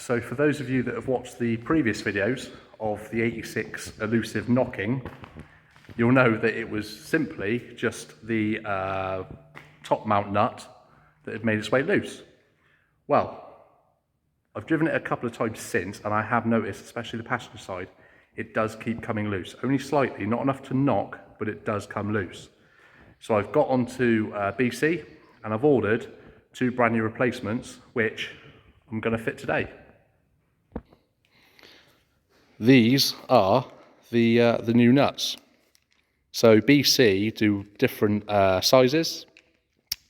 So for those of you that have watched the previous videos of the 86 elusive knocking, you'll know that it was simply just the top mount nut that had made its way loose. Well, I've driven it a couple of times since, and I have noticed, especially the passenger side, it does keep coming loose. Only slightly, not enough to knock, but it does come loose. So I've got onto BC, and I've ordered 2 brand new replacements, which I'm going to fit today. These are the new nuts. So BC do different sizes,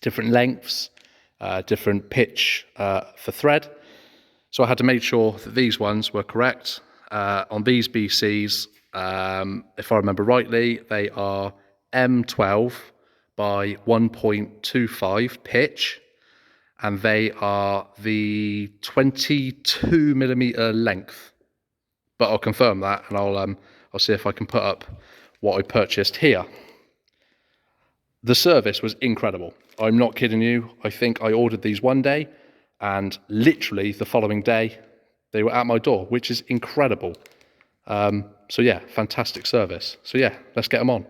different lengths, different pitch for thread. So I had to make sure that these ones were correct. On these BCs, if I remember rightly, they are M12 by 1.25 pitch, and they are the 22mm length. But I'll confirm that, and I'll see if I can put up what I purchased here. The service was incredible. I'm not kidding you. I think I ordered these one day, and literally the following day, they were at my door, which is incredible. So yeah, fantastic service. So yeah, let's get them on.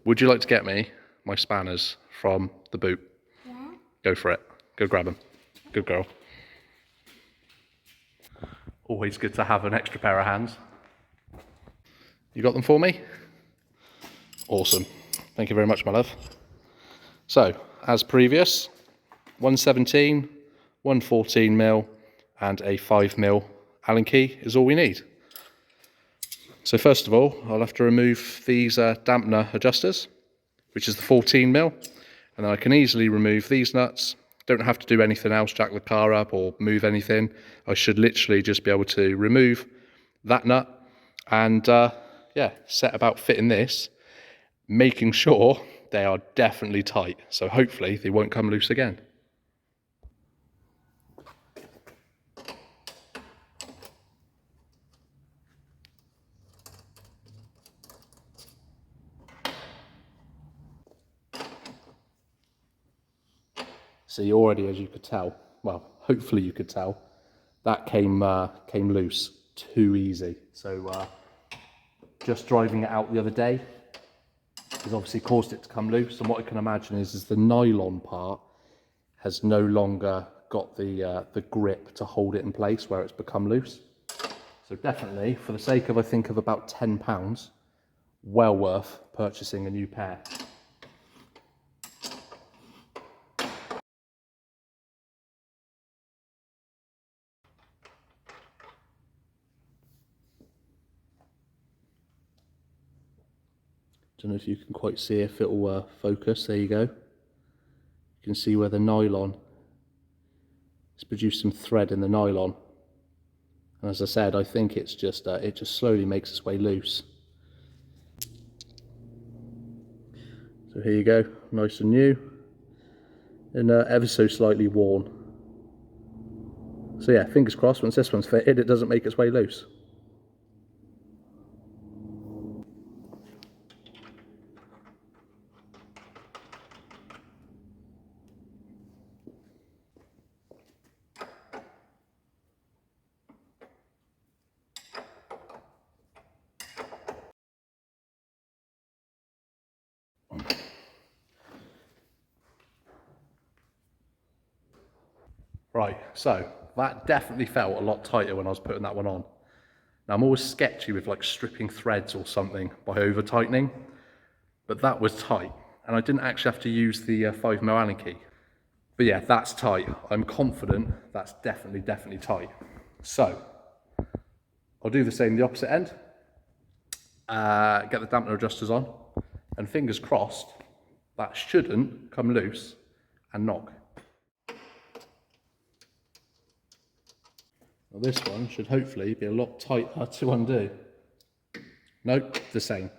Would you like to get me my spanners from the boot? Yeah. Go for it. Go grab them. Good girl. Always good to have an extra pair of hands. You got them for me? Awesome. Thank you very much, my love. So, as previous, 117, 114mm, and a 5mm Allen key is all we need. So first of all, I'll have to remove these dampener adjusters, which is the 14mm, and then I can easily remove these nuts. Don't have to do anything else, jack the car up or move anything. I should literally just be able to remove that nut and yeah, set about fitting this, making sure they are definitely tight. So hopefully they won't come loose again. See, already, as you could tell, well, hopefully you could tell, that came loose too easy. So just driving it out the other day has obviously caused it to come loose. And what I can imagine is the nylon part has no longer got the grip to hold it in place where it's become loose. So definitely, for the sake of, I think, of about £10, well worth purchasing a new pair. Don't know if you can quite see if it will focus. There you go. You can see where the nylon, it's produced some thread in the nylon. And as I said, I think it's just it just slowly makes its way loose. So here you go, nice and new, and ever so slightly worn. So yeah, fingers crossed, once this one's fitted, it doesn't make its way loose. Right, so that definitely felt a lot tighter when I was putting that one on. Now I'm always sketchy with like stripping threads or something by over tightening, but that was tight, and I didn't actually have to use the 5mm Allen key. But yeah, that's tight. I'm confident that's definitely tight. So I'll do the same the opposite end. Get the dampener adjusters on, and fingers crossed that shouldn't come loose and knock. Well, this one should hopefully be a lot tighter to undo. Nope, the same.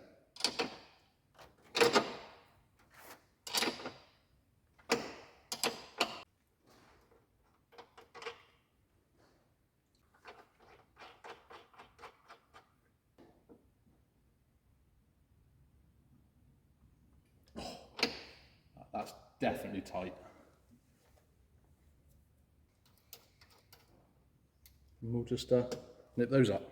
That's definitely tight. And we'll just nip those up.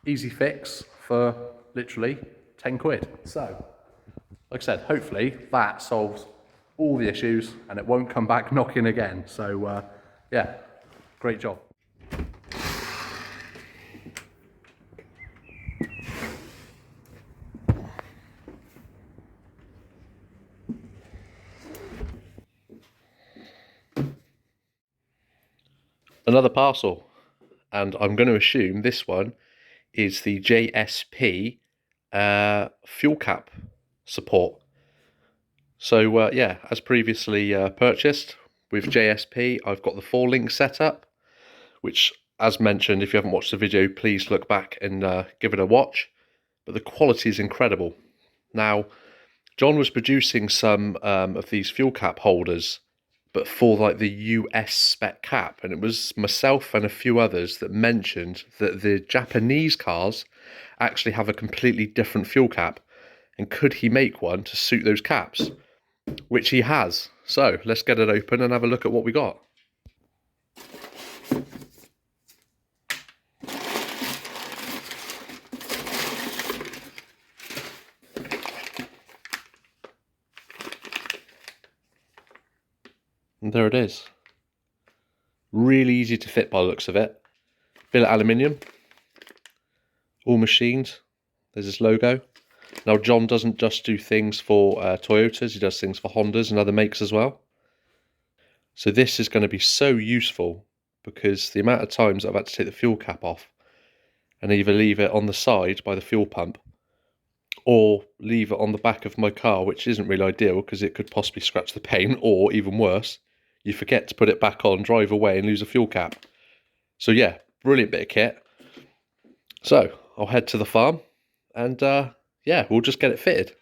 Easy fix for literally 10 quid. So, like I said, hopefully that solves all the issues and it won't come back knocking again. So, yeah, great job. Another parcel, and I'm going to assume this one is the JSP fuel cap support. So yeah, as previously purchased with JSP, I've got the 4-link setup, which, as mentioned, if you haven't watched the video, please look back and give it a watch. But the quality is incredible. Now, John was producing some of these fuel cap holders, but for like the US spec cap, and it was myself and a few others that mentioned that the Japanese cars actually have a completely different fuel cap, and could he make one to suit those caps, which he has. So let's get it open and have a look at what we got. And there it is. Really easy to fit by the looks of it. Billet aluminium. All machined. There's his logo. Now John doesn't just do things for Toyotas, he does things for Hondas and other makes as well. So this is going to be so useful because the amount of times I've had to take the fuel cap off and either leave it on the side by the fuel pump or leave it on the back of my car, which isn't really ideal because it could possibly scratch the paint, or even worse, you forget to put it back on, drive away and lose a fuel cap. So yeah, brilliant bit of kit. So I'll head to the farm and yeah, we'll just get it fitted.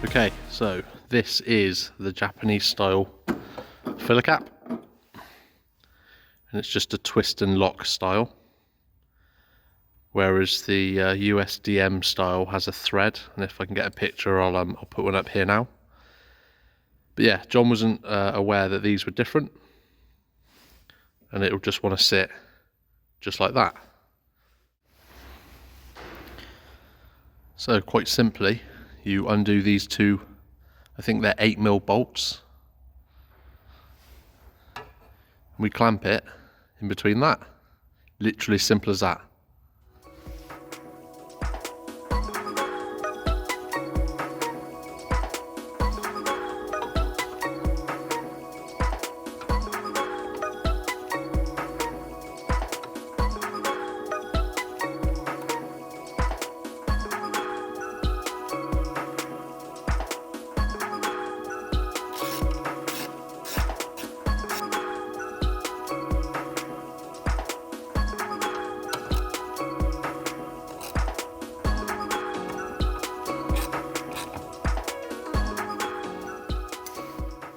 Okay, so this is the Japanese style filler cap, and it's just a twist and lock style, whereas the USDM style has a thread, and if I can get a picture I'll put one up here now. But yeah, John wasn't aware that these were different, and it'll just want to sit just like that. So quite simply, you undo these two, I think they're 8mm bolts. We clamp it in between that. Literally simple as that.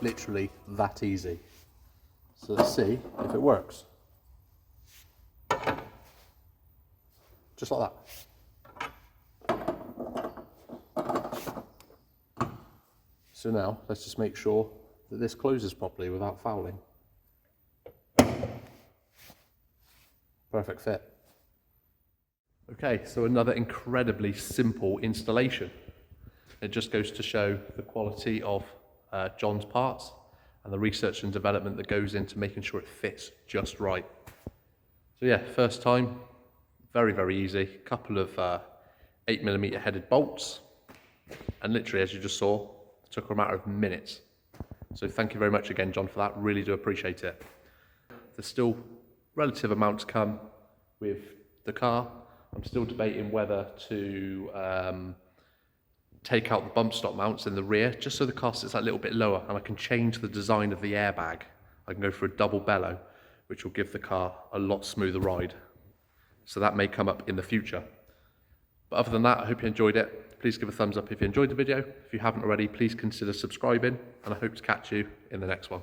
Literally that easy. So let's see if it works. Just like that. So now let's just make sure that this closes properly without fouling. Perfect fit. Okay, so another incredibly simple installation. It just goes to show the quality of John's parts and the research and development that goes into making sure it fits just right. So yeah, first time, very, very easy. Couple of 8mm headed bolts, and literally, as you just saw, it took a matter of minutes. So thank you very much again, John, for that. Really do appreciate it. There's still relative amounts come with the car. I'm still debating whether to take out the bump stop mounts in the rear, just so the car sits that little bit lower, and I can change the design of the airbag. I can go for a double bellow, which will give the car a lot smoother ride. So that may come up in the future. But other than that, I hope you enjoyed it. Please give a thumbs up if you enjoyed the video. If you haven't already, please consider subscribing, and I hope to catch you in the next one.